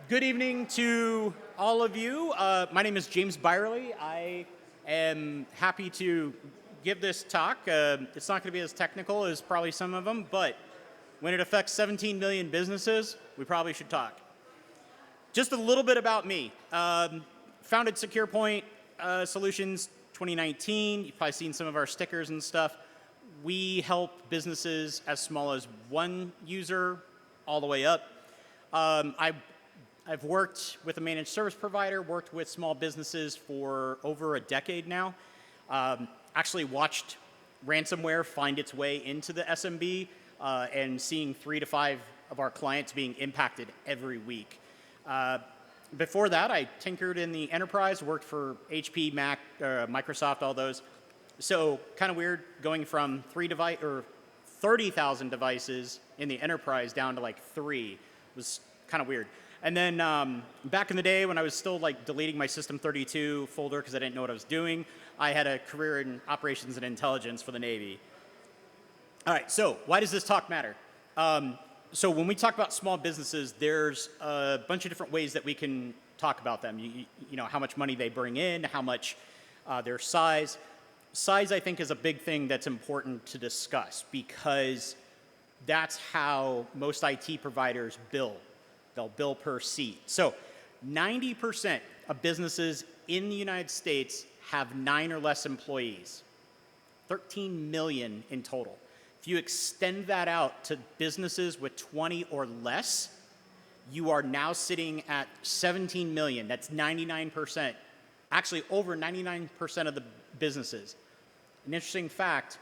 Good evening to all of you. My name is James Bierly. I am happy to give this talk. It's not going to be as technical as probably some of them, but when it affects 17 million businesses, we probably should talk. Just a little bit about me. Founded SecurePoint Solutions 2019. You've probably seen some of our stickers and stuff. We help businesses as small as one user all the way up. I've worked with a managed service provider, worked with small businesses for over a decade now. Actually watched ransomware find its way into the SMB and seeing 3 to 5 of our clients being impacted every week. Before that, I tinkered in the enterprise, worked for HP, Mac, Microsoft, all those. So kind of weird going from 30,000 devices in the enterprise down to like 3 was kind of weird. And then back in the day when I was still like deleting my System32 folder because I didn't know what I was doing, I had a career in operations and intelligence for the Navy. All right, so why does this talk matter? So when we talk about small businesses, there's a bunch of different ways that we can talk about them. You know, how much money they bring in, how much their size. Size, I think, is a big thing that's important to discuss because that's how most IT providers bill. They'll bill per seat. So 90% of businesses in the United States have 9 or less employees, 13 million in total. If you extend that out to businesses with 20 or less, you are now sitting at 17 million. That's 99%, actually over 99% of the businesses. An interesting fact,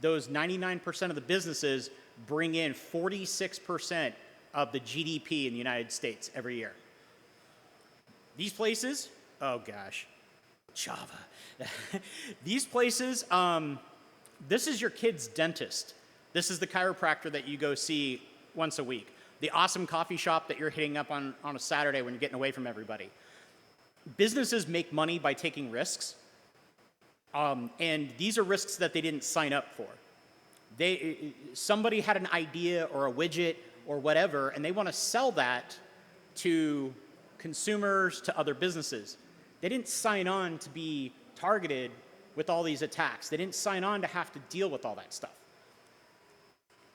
those 99% of the businesses bring in 46% of the GDP in the United States every year. These places, oh gosh, Java. These places, this is your kid's dentist. This is the chiropractor that you go see once a week. The awesome coffee shop that you're hitting up on a Saturday when you're getting away from everybody. Businesses make money by taking risks, and these are risks that they didn't sign up for. Somebody had an idea or a widget or whatever, and they want to sell that to consumers, to other businesses. They didn't sign on to be targeted with all these attacks. They didn't sign on to have to deal with all that stuff.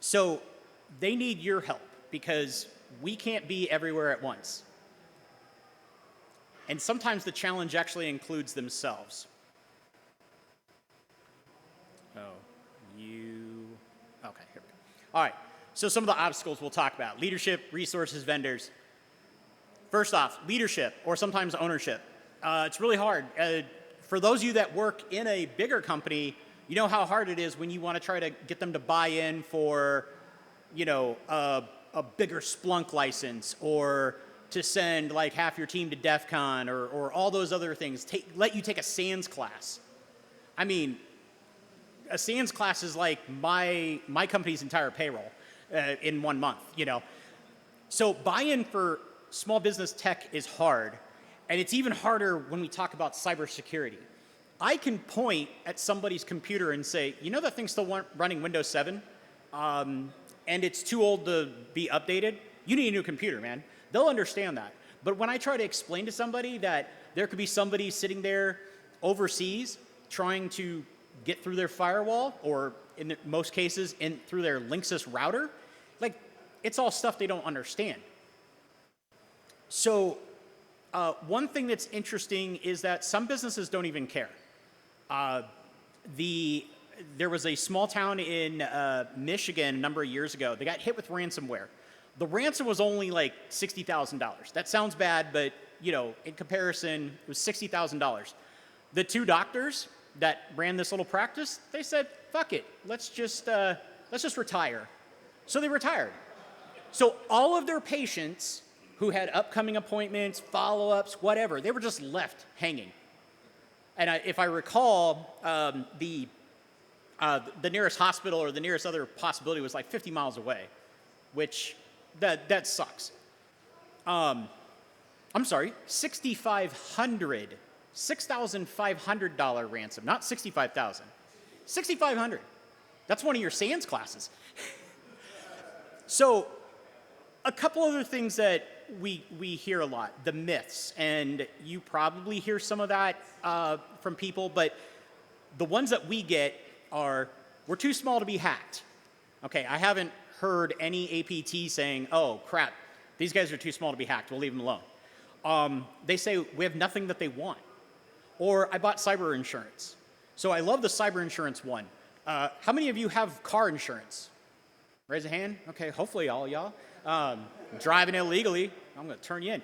So they need your help because we can't be everywhere at once. And sometimes the challenge actually includes themselves. Okay, here we go. All right. So some of the obstacles we'll talk about: leadership, resources, vendors. First off, leadership, or sometimes ownership. It's really hard. For those of you that work in a bigger company, you know how hard it is when you want to try to get them to buy in for, you know, a bigger Splunk license, or to send like half your team to DEF CON, or all those other things. Let you take a SANS class. I mean, a SANS class is like my company's entire payroll. In 1 month, you know. So buy-in for small business tech is hard, and it's even harder when we talk about cybersecurity. I can point at somebody's computer and say, you know that thing's still running Windows 7, and it's too old to be updated? You need a new computer, man. They'll understand that. But when I try to explain to somebody that there could be somebody sitting there overseas trying to get through their firewall, or in most cases, through their Linksys router, like, it's all stuff they don't understand. So one thing that's interesting is that some businesses don't even care. There was a small town in Michigan a number of years ago. They got hit with ransomware. The ransom was only like $60,000. That sounds bad, but you know, in comparison, it was $60,000. The 2 doctors that ran this little practice, they said, fuck it, let's just retire. So they retired. So all of their patients who had upcoming appointments, follow-ups, whatever, they were just left hanging. And if I recall, the nearest hospital or the nearest other possibility was like 50 miles away, which that sucks. I'm sorry, $6,500 ransom, not $65,000. $6,500. That's one of your SANS classes. So a couple other things that we hear a lot, the myths, and you probably hear some of that from people, but the ones that we get are, we're too small to be hacked. Okay, I haven't heard any APT saying, oh crap, these guys are too small to be hacked, we'll leave them alone. They say we have nothing that they want. Or I bought cyber insurance. So I love the cyber insurance one. How many of you have car insurance? Raise a hand. Okay, hopefully all y'all. Driving illegally, I'm gonna turn you in.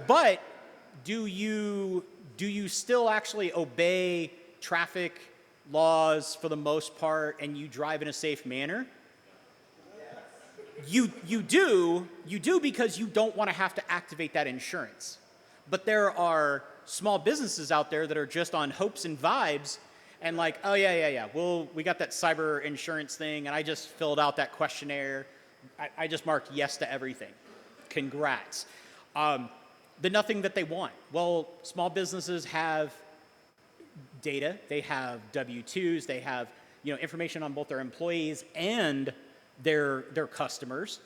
But do you still actually obey traffic laws for the most part, and you drive in a safe manner? You do because you don't want to have to activate that insurance. But there are small businesses out there that are just on hopes and vibes and like, oh yeah, well, we got that cyber insurance thing and I just filled out that questionnaire. I just marked yes to everything. Congrats. The nothing that they want. Well, small businesses have data, they have W-2s, they have information on both their employees and their customers.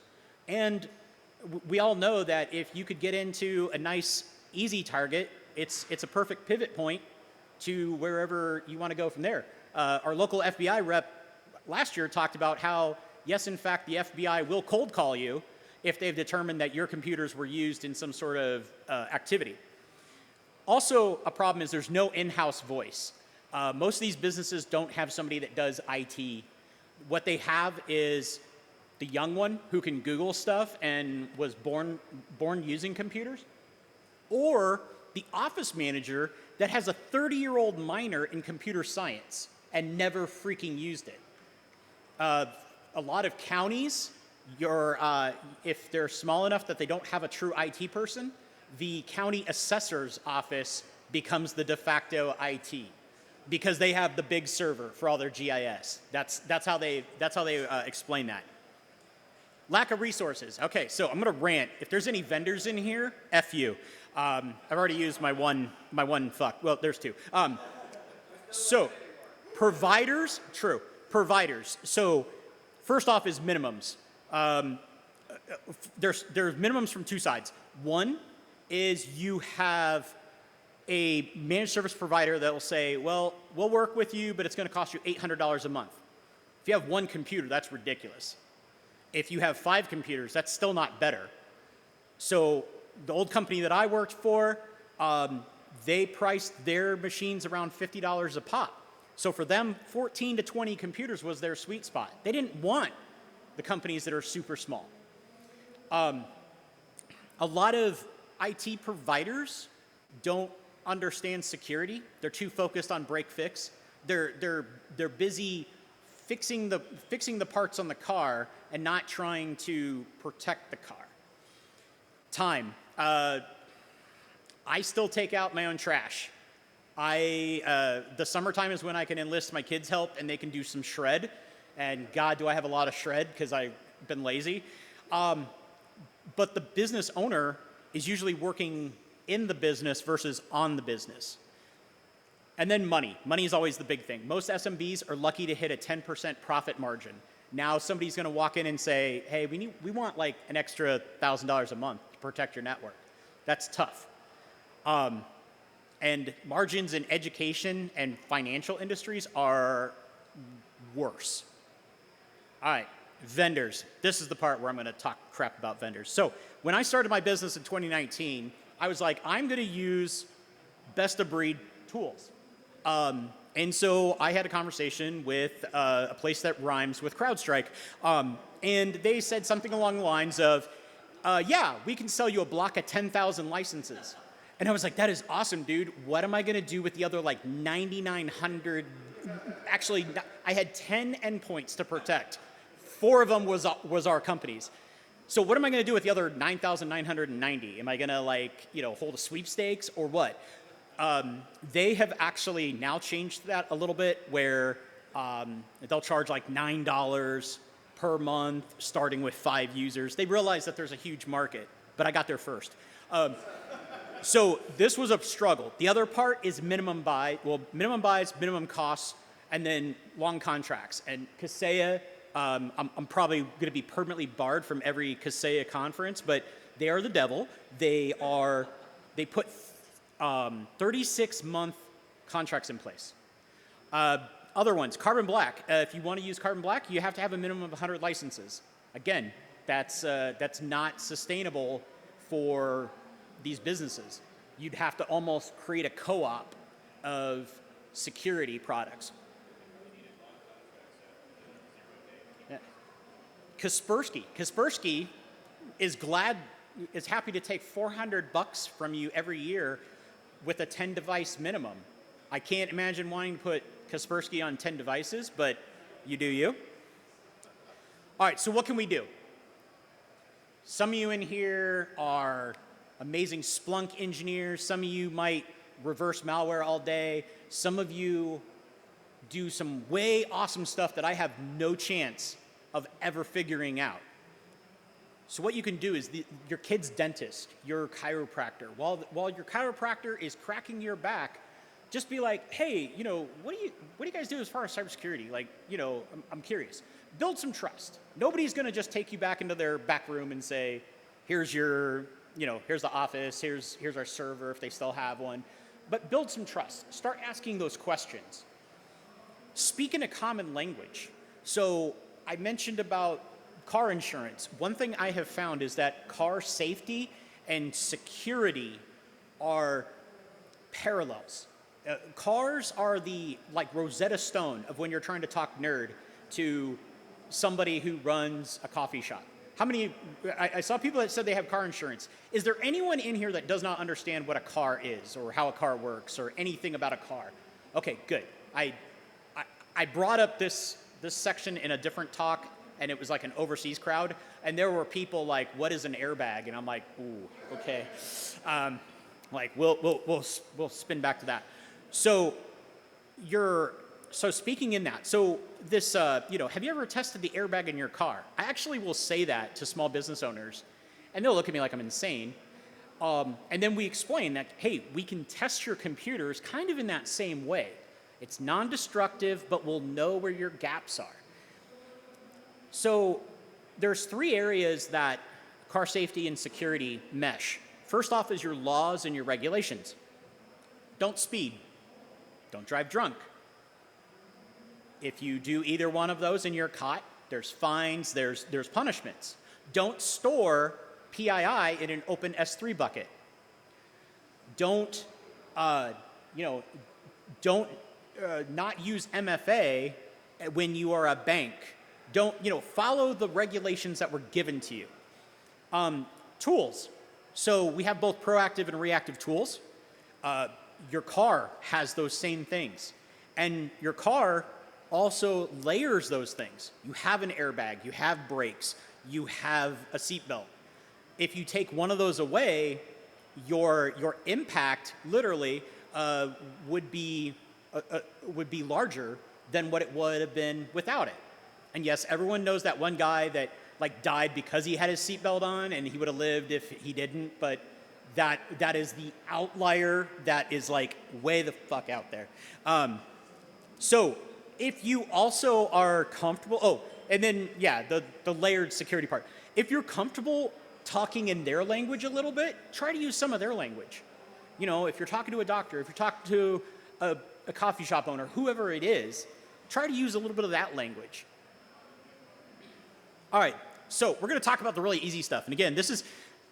And we all know that if you could get into a nice, easy target, it's a perfect pivot point to wherever you want to go from there. Our local FBI rep last year talked about how, yes, in fact, the FBI will cold call you if they've determined that your computers were used in some sort of activity. Also, a problem is there's no in-house voice. Most of these businesses don't have somebody that does IT. What they have is the young one who can Google stuff and was born using computers, or the office manager that has a 30-year-old minor in computer science and never freaking used it. A lot of counties, if they're small enough that they don't have a true IT person, the county assessor's office becomes the de facto IT because they have the big server for all their GIS. That's how they explain that. Lack of resources. Okay, so I'm gonna rant. If there's any vendors in here, F you. I've already used my one fuck. Well, there's two. So providers, true. Providers. So first off is minimums. There's minimums from two sides. One is you have a managed service provider that will say, well, we'll work with you, but it's going to cost you $800 a month. If you have one computer, that's ridiculous. If you have 5 computers, that's still not better. So the old company that I worked for, they priced their machines around $50 a pop. So for them, 14 to 20 computers was their sweet spot. They didn't want the companies that are super small. A lot of IT providers don't understand security. They're too focused on break fix. They're busy fixing the parts on the car and not trying to protect the car. Time. I still take out my own trash. The summertime is when I can enlist my kids' help and they can do some shred. And God, do I have a lot of shred because I've been lazy. But the business owner is usually working in the business versus on the business. And then money. Money is always the big thing. Most SMBs are lucky to hit a 10% profit margin. Now somebody's going to walk in and say, hey, we want like an extra $1,000 a month to protect your network. That's tough. And margins in education and financial industries are worse. All right, vendors. This is the part where I'm going to talk crap about vendors. So when I started my business in 2019, I was like, I'm going to use best of breed tools. And so I had a conversation with a place that rhymes with CrowdStrike, and they said something along the lines of, yeah, we can sell you a block of 10,000 licenses. And I was like, that is awesome, dude. What am I going to do with the other like 9,900? Actually, I had 10 endpoints to protect. 4 of them was our company's. So what am I going to do with the other 9,990? Am I going to hold a sweepstakes or what? They have actually now changed that a little bit where they'll charge like $9 per month starting with 5 users. They realize that there's a huge market, but I got there first. So this was a struggle. The other part is minimum buys, minimum costs, and then long contracts. And Kaseya, I'm probably going to be permanently barred from every Kaseya conference, but They are the devil. They put 36-month contracts in place. Other ones, carbon black. If you want to use carbon black, you have to have a minimum of 100 licenses. Again, that's not sustainable for these businesses. You'd have to almost create a co-op of security products. Yeah. Kaspersky is happy to take $400 from you every year with a 10 device minimum. I can't imagine wanting to put Kaspersky on 10 devices, but you do you. All right, so what can we do? Some of you in here are amazing Splunk engineers. Some of you might reverse malware all day. Some of you do some way awesome stuff that I have no chance of ever figuring out. So what you can do is your kid's dentist, your chiropractor, while your chiropractor is cracking your back, just be like, hey, what do you guys do as far as cybersecurity? Like, I'm curious. Build some trust. Nobody's going to just take you back into their back room and say, here's your, here's the office, here's our server if they still have one. But build some trust. Start asking those questions. Speak in a common language. So I mentioned about car insurance. One thing I have found is that car safety and security are parallels. Cars are the Rosetta Stone of when you're trying to talk nerd to somebody who runs a coffee shop. How many, I saw people that said they have car insurance. Is there anyone in here that does not understand what a car is or how a car works or anything about a car? Okay, good. I brought up this section in a different talk, and it was like an overseas crowd, and there were people like, what is an airbag? And I'm like, ooh, okay. We'll spin back to that. So speaking in that, so this, have you ever tested the airbag in your car? I actually will say that to small business owners, and they'll look at me like I'm insane. And then we explain that, hey, we can test your computers kind of in that same way. It's non-destructive, but we'll know where your gaps are. So there's 3 areas that car safety and security mesh. First off is your laws and your regulations. Don't speed. Don't drive drunk. If you do either one of those and you're caught, there's fines, there's punishments. Don't store PII in an open S3 bucket. Don't not use MFA when you are a bank. Don't, follow the regulations that were given to you. Tools. So we have both proactive and reactive tools. Your car has those same things. And your car also layers those things. You have an airbag, you have brakes, you have a seatbelt. If you take one of those away, your impact literally would be larger than what it would have been without it. And yes, everyone knows that one guy that died because he had his seatbelt on, and he would have lived if he didn't. But that is the outlier that is way the fuck out there. So if you also are comfortable, and then the layered security part. If you're comfortable talking in their language a little bit, try to use some of their language. If you're talking to a doctor, if you're talking to a coffee shop owner, whoever it is, try to use a little bit of that language. All right, so we're going to talk about the really easy stuff. And again,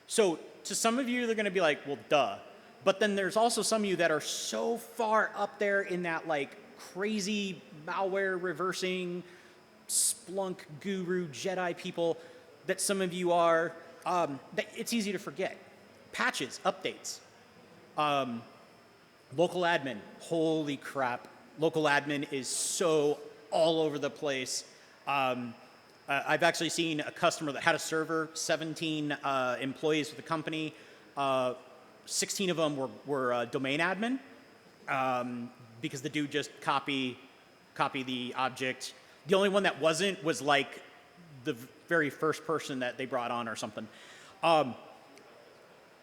so to some of you, they're going to be like, well, duh. But then there's also some of you that are so far up there in that crazy malware reversing, Splunk guru, Jedi people that some of you are, that it's easy to forget. Patches, updates. Local admin, holy crap. Local admin is so all over the place. I've actually seen a customer that had a server, 17 employees with the company. 16 of them were domain admin because the dude just copy the object. The only one that wasn't was the very first person that they brought on or something.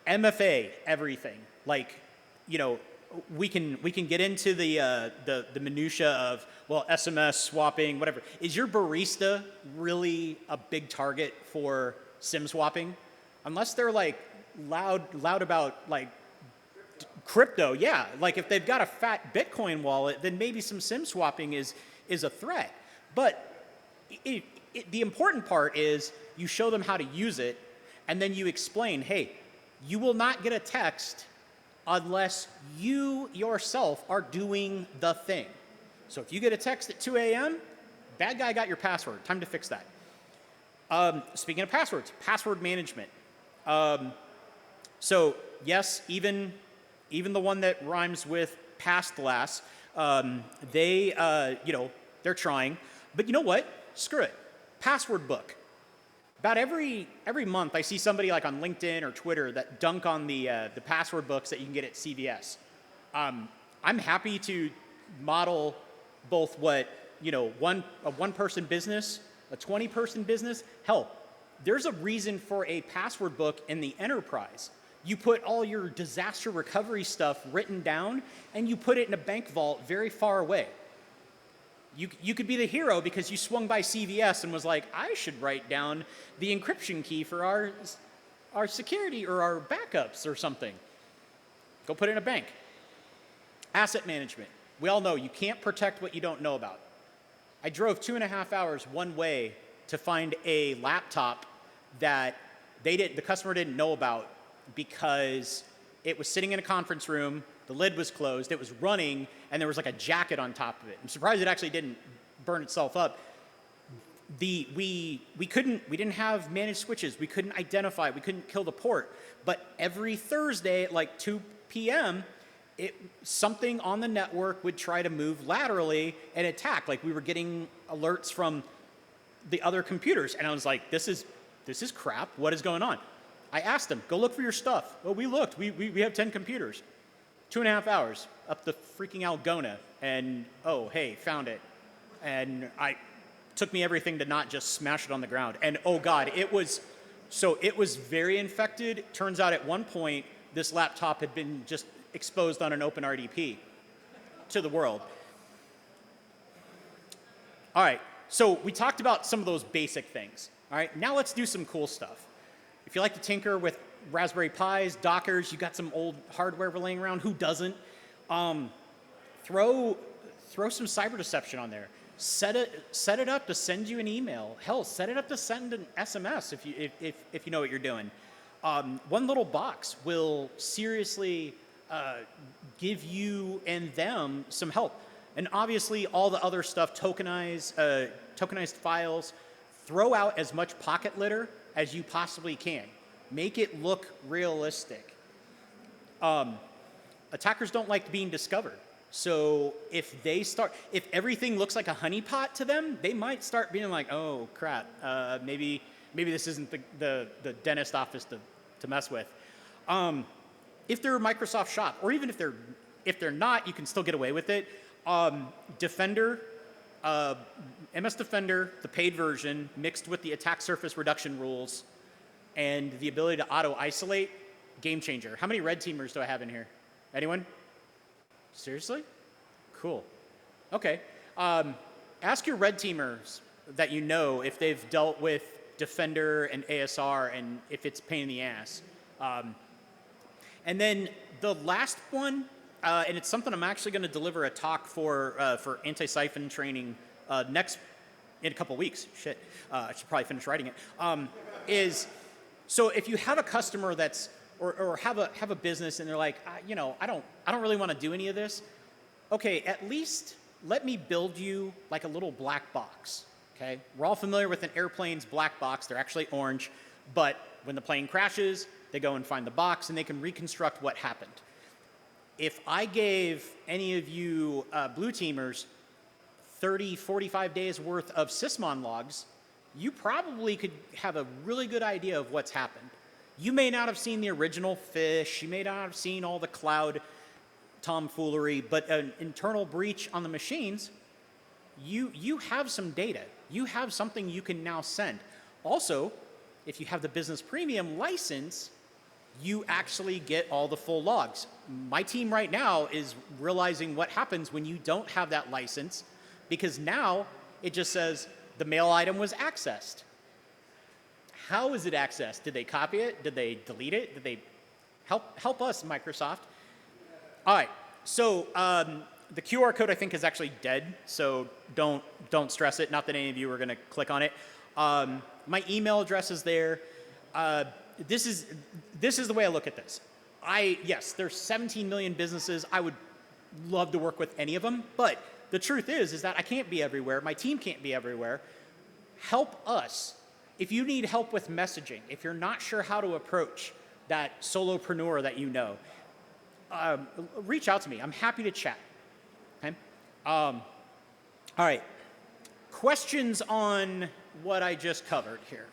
MFA, everything. We can get into the minutia of, SMS swapping, whatever. Is your barista really a big target for SIM swapping? unless they're like loud about like crypto, yeah. Like if they've got a fat Bitcoin wallet, then maybe some SIM swapping is a threat. But the important part is you show them how to use it, and then you explain, hey, you will not get a text unless you yourself are doing the thing. So if you get a text at 2 a.m., bad guy got your password. Time to fix that. Speaking of passwords, password management. So yes, even the one that rhymes with past last, they're trying. But you know what? Screw it. Password book. About every month, I see somebody like on LinkedIn or Twitter that dunk on the password books that you can get at CVS. I'm happy to model both what a one-person business, a 20-person business. Hell, there's a reason for a password book in the enterprise. You put all your disaster recovery stuff written down, and you put it in a bank vault very far away. You could be the hero because you swung by CVS and was like, I should write down the encryption key for our security or our backups or something. Go put it in a bank. Asset management. We all know you can't protect what you don't know about. I drove 2.5 hours one way to find a laptop that the customer didn't know about because it was sitting in a conference room, the lid was closed, it was running, and there was like a jacket on top of it. I'm surprised it actually didn't burn itself up. We didn't have managed switches, we couldn't identify, we couldn't kill the port. But every Thursday at like 2 p.m., something on the network would try to move laterally and attack. Like we were getting alerts from the other computers, and I was like, this is crap, what is going on? I asked them, go look for your stuff. Well, we looked, we have 10 computers. 2.5 hours up the freaking Algona, and oh, hey, found it. And took me everything to not just smash it on the ground. And oh God, it was very infected. Turns out at one point, this laptop had been just exposed on an open RDP to the world. All right, so we talked about some of those basic things. All right, now let's do some cool stuff. If you like to tinker with Raspberry Pis, Dockers, you got some old hardware laying around, who doesn't? Throw some cyber deception on there. Set it up to send you an email. Hell, set it up to send an SMS if you know what you're doing. One little box will seriously give you and them some help. And obviously all the other stuff, tokenized files, throw out as much pocket litter as you possibly can. Make it look realistic. Attackers don't like being discovered. So if everything looks like a honeypot to them, they might start being like, oh crap, maybe this isn't the dentist office to mess with. If they're a Microsoft shop, or even if they're not, you can still get away with it. Defender, MS Defender, the paid version, mixed with the attack surface reduction rules, and the ability to auto-isolate, game changer. How many red teamers do I have in here? Anyone? Seriously? Cool. Okay. Ask your red teamers that you know if they've dealt with Defender and ASR and if it's a pain in the ass. And then the last one, and it's something I'm actually going to deliver a talk for anti-siphon training in a couple weeks. Shit, I should probably finish writing it. So if you have a customer that's or have a business and they're like, I don't really want to do any of this. Okay, at least let me build you like a little black box. Okay, we're all familiar with an airplane's black box. They're actually orange, but when the plane crashes, they go and find the box and they can reconstruct what happened. If I gave any of you blue teamers 30, 45 days worth of Sysmon logs, you probably could have a really good idea of what's happened. You may not have seen the original fish, you may not have seen all the cloud tomfoolery, but an internal breach on the machines, you have some data. You have something you can now send. Also, if you have the business premium license, you actually get all the full logs. My team right now is realizing what happens when you don't have that license, because now it just says the mail item was accessed. How is it accessed? Did they copy it? Did they delete it? Did they help us, Microsoft? All right. So the QR code I think is actually dead. So don't stress it. Not that any of you are going to click on it. My email address is there. This is the way I look at this. Yes, there's 17 million businesses. I would love to work with any of them, but the truth is that I can't be everywhere. My team can't be everywhere. Help us. If you need help with messaging, if you're not sure how to approach that solopreneur that you know, reach out to me. I'm happy to chat. Okay? All right. Questions on what I just covered here?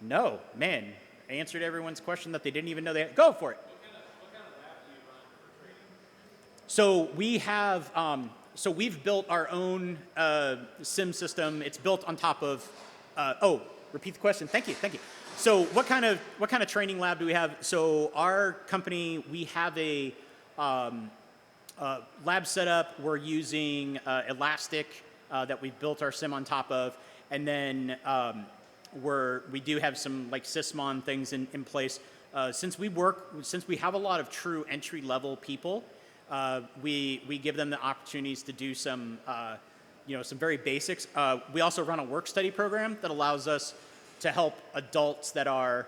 No, man. I answered everyone's question that they didn't even know they had. Go for it. What kind of lab do you run for training? So we have, we've built our own sim system. It's built on top of. Repeat the question. Thank you. So what kind of training lab do we have? So our company, we have a lab set up. We're using Elastic that we've built our sim on top of, and then we do have some like Sysmon things in place. Since we have a lot of true entry level people, we give them the opportunities to do some some very basics. We also run a work study program that allows us to help adults that are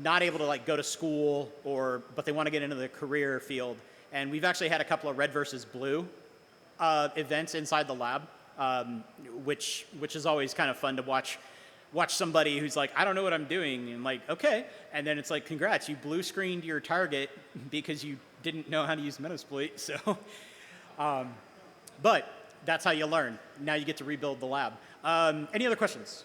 not able to like go to school but they want to get into the career field. And we've actually had a couple of red versus blue events inside the lab, which is always kind of fun to watch somebody who's like, I don't know what I'm doing, and like, okay, and then it's like, congrats, you blue screened your target because you didn't know how to use Metasploit. So, but that's how you learn. Now you get to rebuild the lab. Any other questions?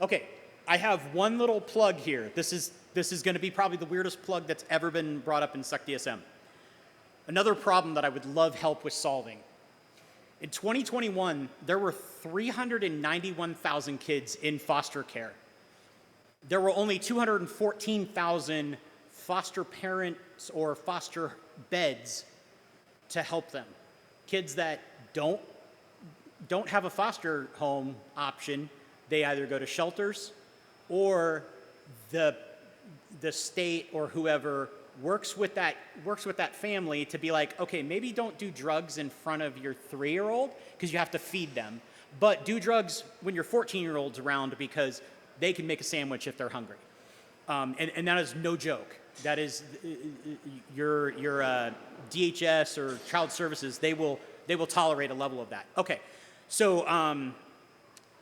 Okay, I have one little plug here. This is going to be probably the weirdest plug that's ever been brought up in SuckDSM. Another problem that I would love help with solving. In 2021, there were 391,000 kids in foster care. There were only 214,000 foster parents or foster beds to help them. Kids that don't have a foster home option, they either go to shelters or the state or whoever works with that family to be like, okay, maybe don't do drugs in front of your 3-year-old because you have to feed them, but do drugs when your 14-year-old's around because they can make a sandwich if they're hungry. And that is no joke. That is your DHS or child services. They will tolerate a level of that. Okay, so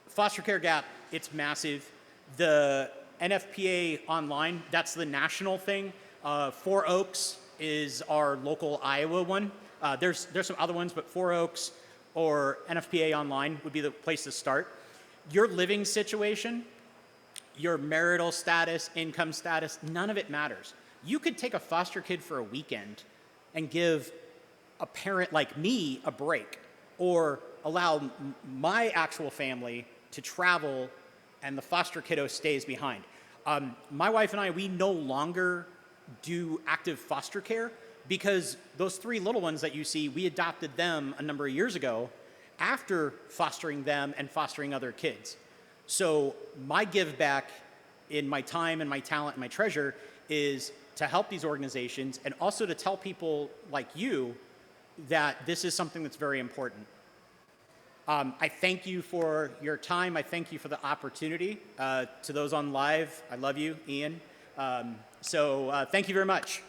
foster care gap, it's massive. The NFPA online, that's the national thing. 4 Oaks is our local Iowa one. There's some other ones, but 4 Oaks or NFPA online would be the place to start. Your living situation, your marital status, income status, none of it matters. You could take a foster kid for a weekend and give a parent like me a break, or allow my actual family to travel and the foster kiddo stays behind. My wife and I, we no longer do active foster care because those 3 little ones that you see, we adopted them a number of years ago after fostering them and fostering other kids. So my give back in my time and my talent and my treasure is to help these organizations and also to tell people like you that this is something that's very important. I thank you for your time. I thank you for the opportunity. To those on live, I love you, Ian. So thank you very much.